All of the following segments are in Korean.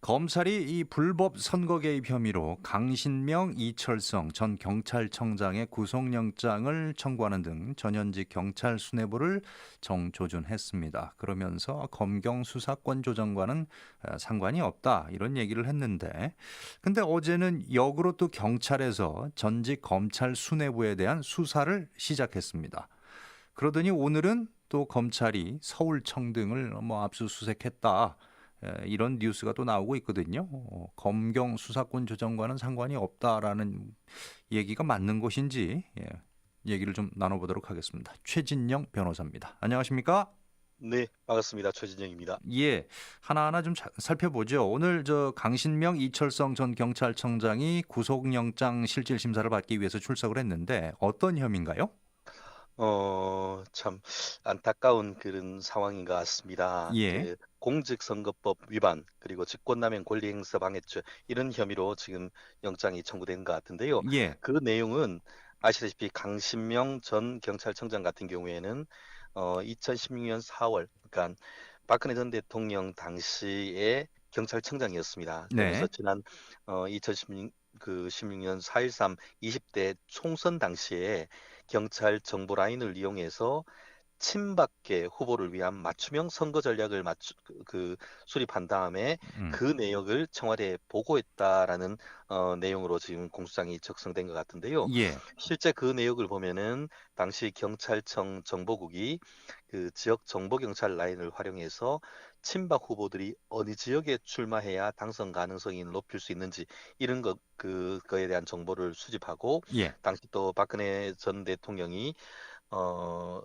검찰이 이 불법 선거 개입 혐의로 강신명, 이철성 전 경찰청장의 구속영장을 청구하는 등 전현직 경찰 수뇌부를 정조준했습니다. 그러면서 검경 수사권 조정과는 상관이 없다 이런 얘기를 했는데, 근데 어제는 역으로 또 경찰에서 전직 검찰 수뇌부에 대한 수사를 시작했습니다. 그러더니 오늘은 또 검찰이 서울청 등을 압수수색했다. 이런 뉴스가 또 나오고 있거든요. 검경 수사권 조정과는 상관이 없다라는 얘기가 맞는 것인지 얘기를 좀 나눠보도록 하겠습니다. 최진영 변호사입니다. 안녕하십니까? 네, 반갑습니다. 최진영입니다. 예, 하나하나 좀 살펴보죠. 오늘 저 강신명, 이철성 전 경찰청장이 구속영장 실질 심사를 받기 위해서 출석을 했는데 어떤 혐의인가요? 참 안타까운 그런 상황인 것 같습니다. 예, 공직선거법 위반 그리고 직권남용 권리행사 방해죄 이런 혐의로 지금 영장이 청구된 것 같은데요. 예, 그 내용은 아시다시피 강신명 전 경찰청장 같은 경우에는 2016년 4월, 그러니까 박근혜 전 대통령 당시에 경찰청장이었습니다. 그러면서 네, 지난 2016년 4.13 20대 총선 당시에 경찰 정보 라인을 이용해서 친박계 후보를 위한 맞춤형 선거 전략을 수립한 다음에 음, 그 내역을 청와대에 보고했다라는 내용으로 지금 공소장이 작성된 것 같은데요. 예, 실제 그 내역을 보면은 당시 경찰청 정보국이 그 지역 정보 경찰 라인을 활용해서 친박 후보들이 어느 지역에 출마해야 당선 가능성이 높일 수 있는지 이런 그거에 대한 정보를 수집하고, 예, 당시 또 박근혜 전 대통령이 어,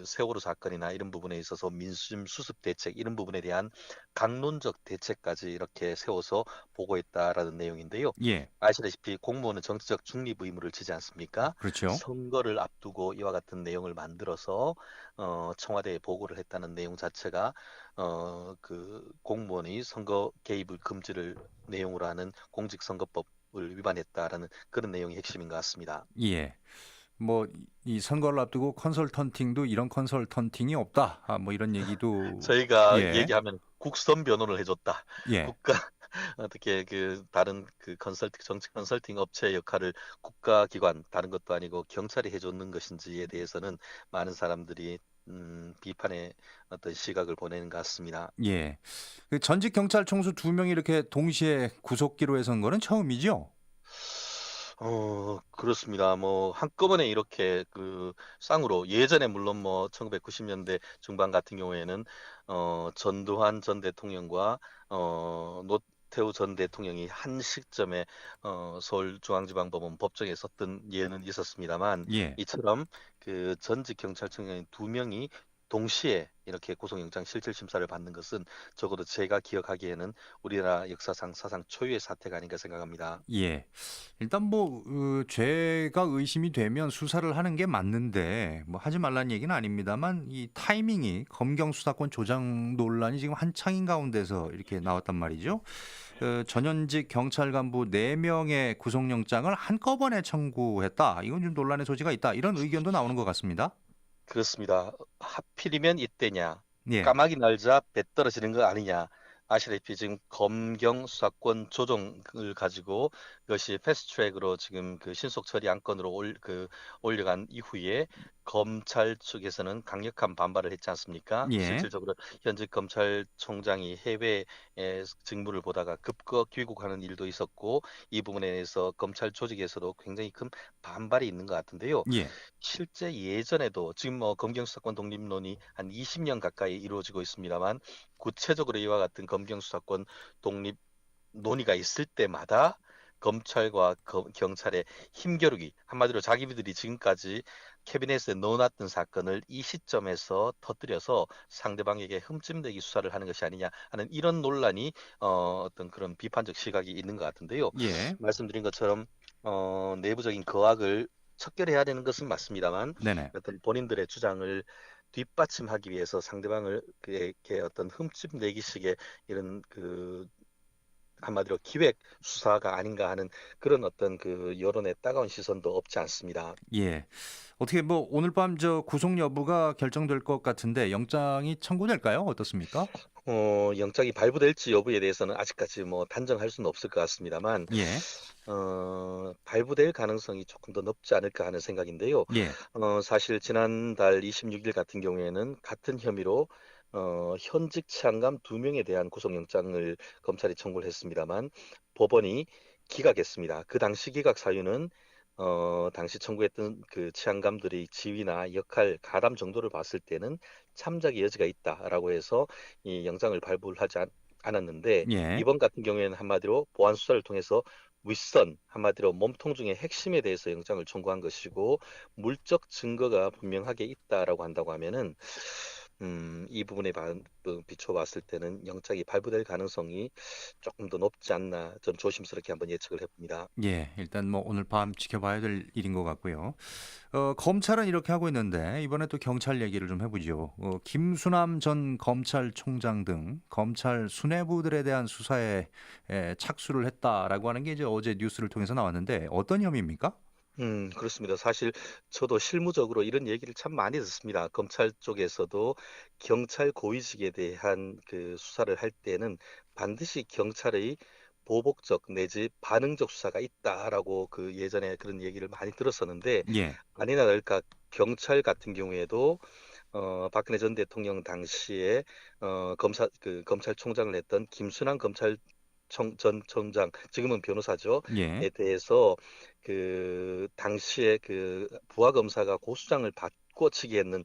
세월호 사건이나 이런 부분에 있어서 민심 수습 대책 이런 부분에 대한 강론적 대책까지 이렇게 세워서 보고했다라는 내용인데요. 예, 아시다시피 공무원은 정치적 중립 의무를 지지 않습니까? 그렇죠. 선거를 앞두고 이와 같은 내용을 만들어서 청와대에 보고를 했다는 내용 자체가 그 공무원이 선거 개입을 금지를 내용으로 하는 공직선거법을 위반했다라는 그런 내용이 핵심인 것 같습니다. 예. 뭐 이 선거를 앞두고 컨설턴팅도 이런 컨설턴팅이 없다. 뭐 이런 얘기도 저희가 예, 얘기하면 국선 변호를 해줬다. 예. 국가 어떻게 그 다른 그 컨설팅 정치 컨설팅 업체의 역할을 국가기관 다른 것도 아니고 경찰이 해줬는 것인지에 대해서는 많은 사람들이 비판의 어떤 시각을 보내는 것 같습니다. 예. 그 전직 경찰 총수 두 명이 이렇게 동시에 구속기로 해선 거는 처음이죠? 그렇습니다. 뭐 한꺼번에 이렇게 그 쌍으로 예전에 물론 뭐 1990년대 중반 같은 경우에는 전두환 전 대통령과 노태우 전 대통령이 한 시점에 서울중앙지방법원 법정에 섰던 예는 있었습니다만, 예. 이처럼 그 전직 경찰청장 두 명이 동시에 이렇게 구속영장 실질심사를 받는 것은 적어도 제가 기억하기에는 우리나라 역사상 사상 초유의 사태가 아닌가 생각합니다. 예. 일단 뭐 죄가 의심이 되면 수사를 하는 게 맞는데 뭐 하지 말라는 얘기는 아닙니다만 이 타이밍이 검경 수사권 조장 논란이 지금 한창인 가운데서 이렇게 나왔단 말이죠. 전현직 경찰 간부 4명의 구속영장을 한꺼번에 청구했다. 이건 좀 논란의 소지가 있다. 이런 의견도 나오는 것 같습니다. 그렇습니다. 하필이면 이때냐? 예. 까마귀 날자 배 떨어지는 거 아니냐? 아시다시피 지금 검경 수사권 조정을 가지고 그것이 패스트트랙으로 지금 그 신속 처리 안건으로 올려간 이후에 검찰 측에서는 강력한 반발을 했지 않습니까? 예. 실질적으로 현직 검찰총장이 해외에 직무를 보다가 급거 귀국하는 일도 있었고, 이 부분에 대해서 검찰 조직에서도 굉장히 큰 반발이 있는 것 같은데요. 예. 실제 예전에도 지금 뭐 검경수사권 독립론이 한 20년 가까이 이루어지고 있습니다만, 구체적으로 이와 같은 검경수사권 독립 논의가 있을 때마다 검찰과 경찰의 힘겨루기, 한마디로 자기들이 지금까지 캐비넷에 넣어놨던 사건을 이 시점에서 터뜨려서 상대방에게 흠집내기 수사를 하는 것이 아니냐 하는 이런 논란이 어떤 그런 비판적 시각이 있는 것 같은데요. 예. 말씀드린 것처럼 내부적인 거악을 척결해야 되는 것은 맞습니다만, 네네. 어떤 본인들의 주장을 뒷받침하기 위해서 상대방을 그에게 어떤 흠집 내기식의 이런 그 한마디로 기획 수사가 아닌가 하는 그런 어떤 그 여론의 따가운 시선도 없지 않습니다. 예. 어떻게 뭐 오늘 밤 저 구속 여부가 결정될 것 같은데 영장이 청구될까요? 어떻습니까? 영장이 발부될지 여부에 대해서는 아직까지 뭐 단정할 수는 없을 것 같습니다만, 예. 발부될 가능성이 조금 더 높지 않을까 하는 생각인데요. 예. 사실 지난달 26일 같은 경우에는 같은 혐의로 현직 치안감 2명에 대한 구속영장을 검찰이 청구를 했습니다만 법원이 기각했습니다. 그 당시 기각 사유는 당시 청구했던 그 치안감들의 지위나 역할, 가담 정도를 봤을 때는 참작의 여지가 있다라고 해서 이 영장을 발부를 하지 않았는데, 예. 이번 같은 경우에는 한마디로 보안 수사를 통해서 윗선, 한마디로 몸통 중의 핵심에 대해서 영장을 청구한 것이고, 물적 증거가 분명하게 있다라고 한다고 하면은 이 부분에 비춰봤을 때는 영장이 발부될 가능성이 조금 더 높지 않나, 좀 조심스럽게 한번 예측을 해봅니다. 예. 일단 뭐 오늘 밤 지켜봐야 될 일인 것 같고요. 검찰은 이렇게 하고 있는데 이번에 또 경찰 얘기를 좀 해보죠. 김수남 전 검찰총장 등 검찰 수뇌부들에 대한 수사에 착수를 했다라고 하는 게 이제 어제 뉴스를 통해서 나왔는데 어떤 혐의입니까? 그렇습니다. 사실 저도 실무적으로 이런 얘기를 참 많이 듣습니다. 검찰 쪽에서도 경찰 고위직에 대한 그 수사를 할 때는 반드시 경찰의 보복적 내지 반응적 수사가 있다라고 그 예전에 그런 얘기를 많이 들었었는데, 예. 아니나 다를까 경찰 같은 경우에도 박근혜 전 대통령 당시에 검찰총장을 했던 김순환 전 청장, 지금은 변호사죠. 예. 에 대해서 그 당시에 그 부하 검사가 고수장을 바꿔치기 했는,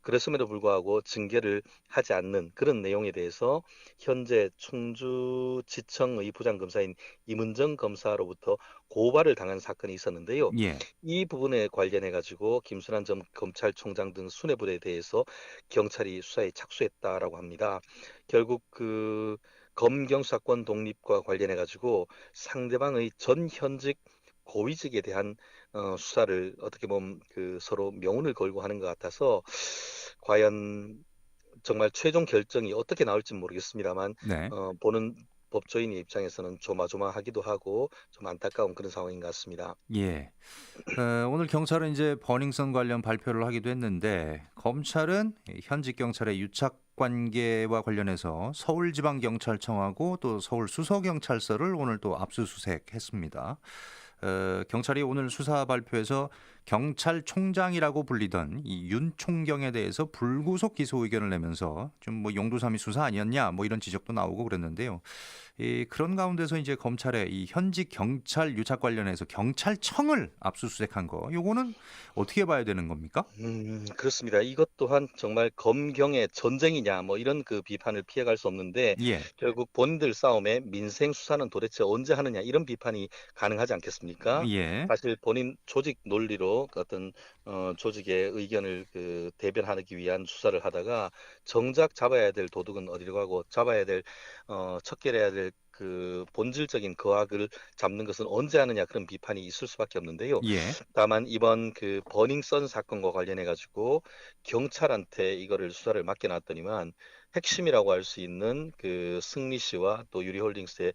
그랬음에도 불구하고 징계를 하지 않는 그런 내용에 대해서 현재 충주지청의 부장검사인 임은정 검사로부터 고발을 당한 사건이 있었는데요. 예. 이 부분에 관련해 가지고 김순환 전 검찰총장 등 수뇌부에 대해서 경찰이 수사에 착수했다라고 합니다. 결국 그 검경 수사권 독립과 관련해 가지고 상대방의 전 현직 고위직에 대한 수사를 어떻게 보면 그 서로 명운을 걸고 하는 것 같아서, 과연 정말 최종 결정이 어떻게 나올지 모르겠습니다만, 네. 보는 법조인의 입장에서는 조마조마하기도 하고 좀 안타까운 그런 상황인 것 같습니다. 예. 오늘 경찰은 이제 버닝썬 관련 발표를 하기도 했는데 검찰은 현직 경찰의 유착 관계와 관련해서 서울지방경찰청하고 또 서울수서경찰서를 오늘 또 압수수색했습니다. 경찰이 오늘 수사 발표에서 경찰총장이라고 불리던 이 윤 총경에 대해서 불구속 기소 의견을 내면서 좀 뭐 용두사미 수사 아니었냐 뭐 이런 지적도 나오고 그랬는데요. 그런 가운데서 이제 검찰의 이 현직 경찰 유착 관련해서 경찰청을 압수수색한 거, 요거는 어떻게 봐야 되는 겁니까? 그렇습니다. 이것 또한 정말 검경의 전쟁이냐, 뭐 이런 그 비판을 피해갈 수 없는데, 예, 결국 본인들 싸움에 민생 수사는 도대체 언제 하느냐, 이런 비판이 가능하지 않겠습니까? 예, 사실 본인 조직 논리로 그 어떤 조직의 의견을 그 대변하기 위한 수사를 하다가 정작 잡아야 될 도둑은 어디로 가고, 잡아야 될 척결해야 될 그 본질적인 거악을 잡는 것은 언제 하느냐, 그런 비판이 있을 수밖에 없는데요. 예, 다만 이번 그 버닝썬 사건과 관련해 가지고 경찰한테 이거를 수사를 맡겨놨더니만, 핵심이라고 할 수 있는 그 승리 씨와 또 유리홀딩스의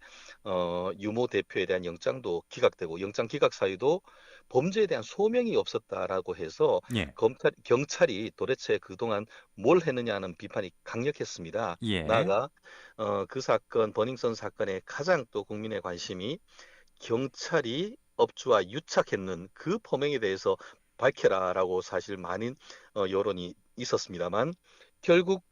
유모 대표에 대한 영장도 기각되고, 영장 기각 사유도 범죄에 대한 소명이 없었다라고 해서 예, 경찰이 도대체 그동안 뭘 했느냐는 비판이 강력했습니다. 예, 나아가 그 사건, 버닝썬 사건의 가장 또 국민의 관심이 경찰이 업주와 유착했는 그 범행에 대해서 밝혀라라고 사실 많은 여론이 있었습니다만, 결국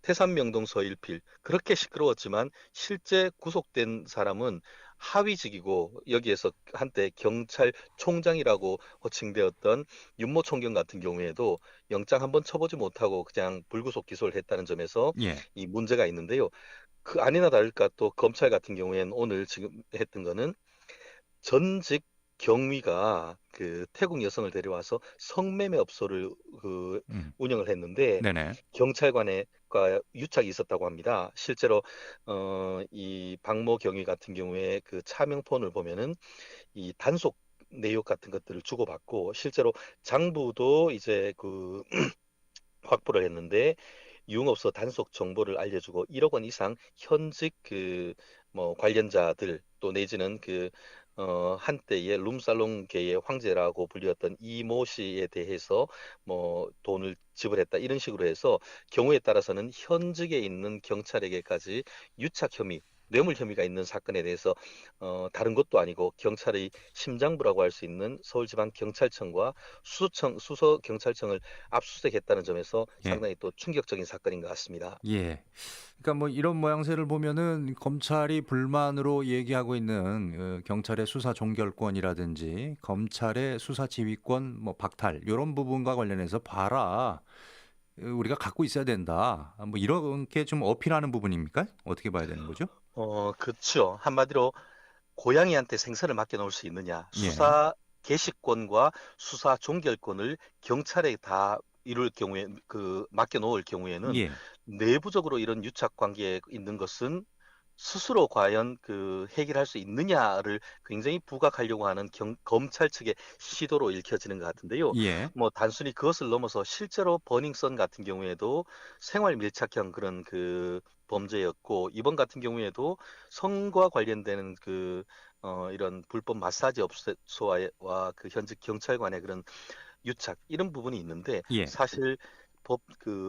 태산명동서 일필, 그렇게 시끄러웠지만 실제 구속된 사람은 하위직이고, 여기에서 한때 경찰총장이라고 호칭되었던 윤모 총경 같은 경우에도 영장 한번 쳐보지 못하고 그냥 불구속 기소를 했다는 점에서 예, 이 문제가 있는데요. 그 아니나 다를까 또 검찰 같은 경우에는 오늘 지금 했던 거는 전직 경위가 그 태국 여성을 데려와서 성매매 업소를 그 음, 운영을 했는데, 네네, 경찰관과 유착이 있었다고 합니다. 실제로 이 박모 경위 같은 경우에 그 차명폰을 보면은 이 단속 내역 같은 것들을 주고받고, 실제로 장부도 이제 그 확보를 했는데 유흥업소 단속 정보를 알려주고 1억 원 이상 현직 그 뭐 관련자들 또 내지는 한때의 룸살롱계의 황제라고 불렸던 이모 씨에 대해서 뭐 돈을 지불했다 이런 식으로 해서 경우에 따라서는 현직에 있는 경찰에게까지 유착 혐의, 뇌물 혐의가 있는 사건에 대해서 다른 것도 아니고 경찰의 심장부라고 할 수 있는 서울지방경찰청과 수서경찰청을 압수수색했다는 점에서 예. 상당히 또 충격적인 사건인 것 같습니다. 예. 그러니까 뭐 이런 모양새를 보면은 검찰이 불만으로 얘기하고 있는 경찰의 수사 종결권이라든지 검찰의 수사 지휘권 뭐 박탈 요런 부분과 관련해서 봐라. 우리가 갖고 있어야 된다. 뭐 이렇게 좀 어필하는 부분입니까? 어떻게 봐야 되는 거죠? 그렇죠. 한마디로 고양이한테 생선을 맡겨놓을 수 있느냐. 예. 수사 개시권과 수사 종결권을 경찰에 다 이룰 경우에, 맡겨놓을 경우에는 예. 내부적으로 이런 유착 관계에 있는 것은 스스로 과연 해결할 수 있느냐를 굉장히 부각하려고 하는 검찰 측의 시도로 읽혀지는 것 같은데요. 예. 뭐 단순히 그것을 넘어서 실제로 버닝썬 같은 경우에도 생활 밀착형 그런 범죄였고 이번 같은 경우에도 성과 관련되는 이런 불법 마사지 업소와 현직 경찰관의 그런 유착 이런 부분이 있는데 예. 사실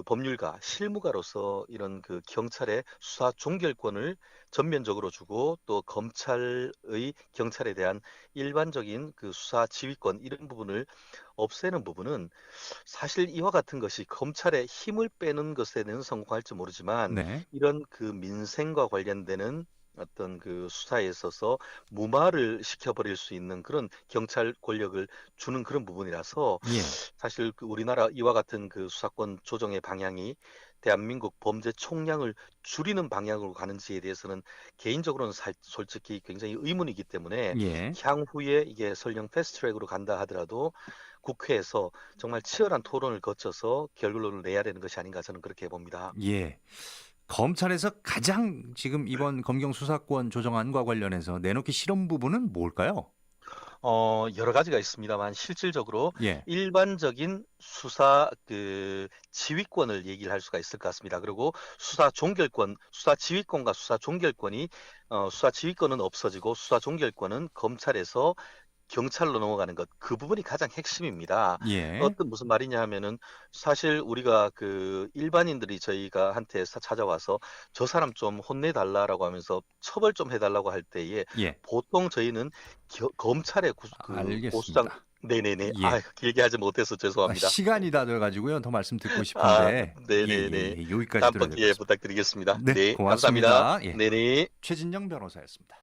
법률가, 실무가로서 이런 경찰의 수사 종결권을 전면적으로 주고 또 경찰에 대한 일반적인 수사 지휘권 이런 부분을 없애는 부분은 사실 이와 같은 것이 검찰의 힘을 빼는 것에 대해서 성공할지 모르지만 네. 이런 민생과 관련되는 어떤 수사에 있어서 무마를 시켜버릴 수 있는 그런 경찰 권력을 주는 그런 부분이라서 예. 사실 우리나라 이와 같은 수사권 조정의 방향이 대한민국 범죄 총량을 줄이는 방향으로 가는지에 대해서는 개인적으로는 솔직히 굉장히 의문이기 때문에 예. 향후에 이게 설령 패스트트랙으로 간다 하더라도 국회에서 정말 치열한 토론을 거쳐서 결론을 내야 되는 것이 아닌가 저는 그렇게 봅니다. 예. 검찰에서 가장 지금 이번 검경 수사권 조정안과 관련해서 내놓기 싫은 부분은 뭘까요? 여러 가지가 있습니다만 실질적으로 예. 일반적인 수사 지휘권을 얘기를 할 수가 있을 것 같습니다. 그리고 수사 종결권, 수사 지휘권과 수사 종결권이 수사 지휘권은 없어지고 수사 종결권은 검찰에서 경찰로 넘어가는 것, 그 부분이 가장 핵심입니다. 예. 무슨 말이냐 하면은 사실 우리가 일반인들이 저희가 한테 찾아와서 저 사람 좀 혼내달라라고 하면서 처벌 좀 해달라고 할 때에 예. 보통 저희는 검찰의 고수장, 알겠습니다. 네네네. 예. 길게 하지 못해서 죄송합니다. 시간이 다 돼 가지고요. 더 말씀 듣고 아, 싶은데 네네네. 여기까지 들어야 다음번 될 것 기회에 같습니다. 부탁드리겠습니다. 네, 네, 감사합니다. 고맙습니다. 예. 네네. 최진영 변호사였습니다.